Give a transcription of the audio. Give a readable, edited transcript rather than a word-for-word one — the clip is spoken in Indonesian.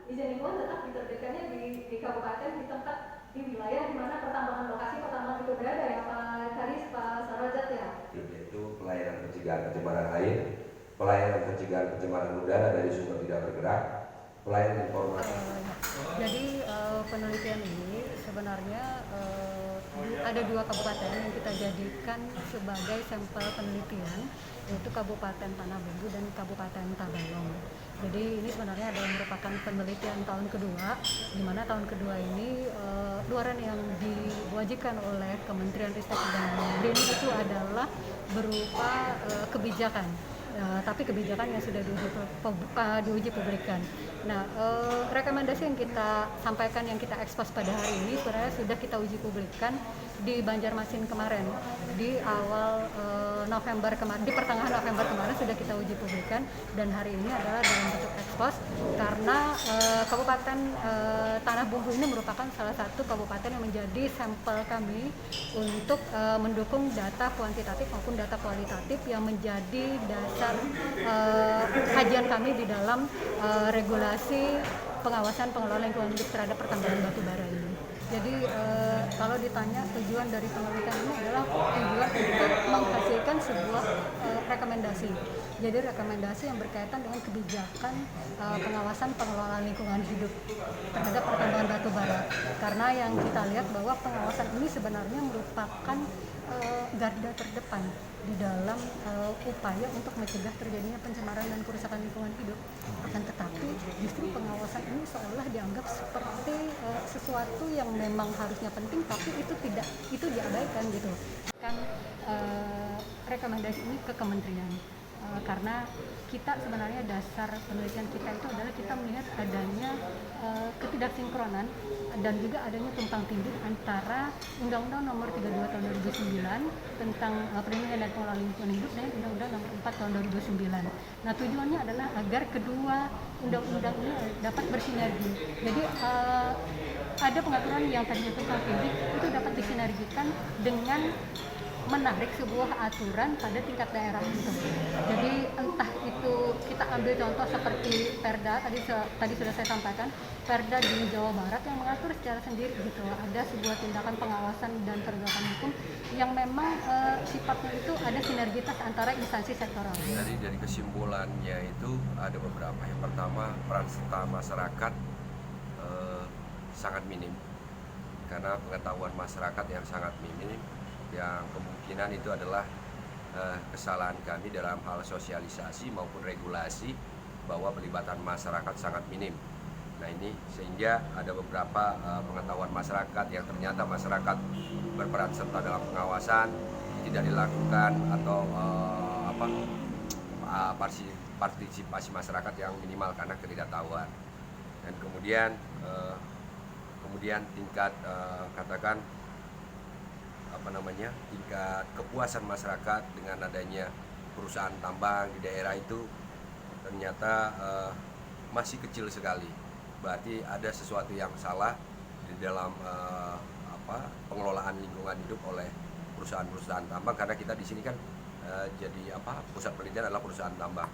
izin lingkungan tetap diterbitkannya di kabupaten, di tempat, di wilayah di mana pertambangan, lokasi pertambangan itu berada ya Pak Karis, Pak Sarojat ya. Yaitu pelayanan pencegahan pencemaran air, pelayanan pencegahan pencemaran udara dari sumber tidak bergerak, pelayanan informasi. Jadi penelitian ini sebenarnya ada 2 kabupaten yang kita jadikan sebagai sampel penelitian, yaitu Kabupaten Tanah Bumbu dan Kabupaten Tabalong. Jadi ini sebenarnya adalah merupakan penelitian tahun kedua, di mana tahun kedua ini luaran yang diwajibkan oleh Kementerian Ristek dan BIN itu adalah berupa kebijakan. Tapi kebijakan yang sudah diuji publikkan. Nah, rekomendasi yang kita sampaikan, yang kita ekspos pada hari ini sebenarnya sudah kita uji publikkan di Banjarmasin kemarin, di awal November kemarin, di pertengahan November kemarin sudah kita uji publikkan, dan hari ini adalah dalam bentuk ekspos karena Kabupaten Tanah Bumbu ini merupakan salah satu kabupaten yang menjadi sampel kami untuk mendukung data kuantitatif maupun data kualitatif yang menjadi dasar kajian kami di dalam regulasi pengawasan pengelolaan lingkungan hidup terhadap pertambangan batu bara ini. Jadi kalau ditanya tujuan dari penelitian ini adalah tujuan untuk menghasilkan sebuah rekomendasi. Jadi rekomendasi yang berkaitan dengan kebijakan pengawasan pengelolaan lingkungan hidup terhadap pertambangan batu bara. Karena yang kita lihat bahwa pengawasan ini sebenarnya merupakan garda terdepan di dalam upaya untuk mencegah terjadinya pencemaran dan kerusakan lingkungan hidup. Akan tetapi justru pengawasan ini seolah dianggap seperti sesuatu yang memang harusnya penting, tapi itu diabaikan gitu. Kan rekomendasi ini ke kementerian. Karena kita sebenarnya dasar penelitian kita itu adalah kita melihat adanya ketidaksinkronan dan juga adanya tumpang tindih antara Undang-Undang Nomor 32 Tahun 2009 tentang perlindungan dan pengelolaan lingkungan hidup dan Undang-Undang Nomor 4 Tahun 2009. Nah, tujuannya adalah agar kedua undang-undang ini dapat bersinergi. Jadi ada pengaturan yang tadinya tumpang tindih itu dapat disinergikan dengan menarik sebuah aturan pada tingkat daerah gitu. Jadi entah itu kita ambil contoh seperti Perda tadi sudah saya sampaikan, Perda di Jawa Barat yang mengatur secara sendiri gitu. Ada sebuah tindakan pengawasan dan penegakan hukum yang memang sifatnya itu ada sinergitas antara instansi sektoral. Jadi dari kesimpulannya itu ada beberapa. Yang pertama, peran serta masyarakat sangat minim karena pengetahuan masyarakat yang sangat minim, yang kemungkinan itu adalah kesalahan kami dalam hal sosialisasi maupun regulasi bahwa pelibatan masyarakat sangat minim. Nah ini sehingga ada beberapa pengetahuan masyarakat yang ternyata masyarakat berperan serta dalam pengawasan tidak dilakukan atau partisipasi masyarakat yang minimal karena ketidaktahuan. Dan kemudian tingkat tingkat kepuasan masyarakat dengan adanya perusahaan tambang di daerah itu ternyata masih kecil sekali. Berarti ada sesuatu yang salah di dalam pengelolaan lingkungan hidup oleh perusahaan-perusahaan tambang, karena kita di sini kan pusat penelitian adalah perusahaan tambang.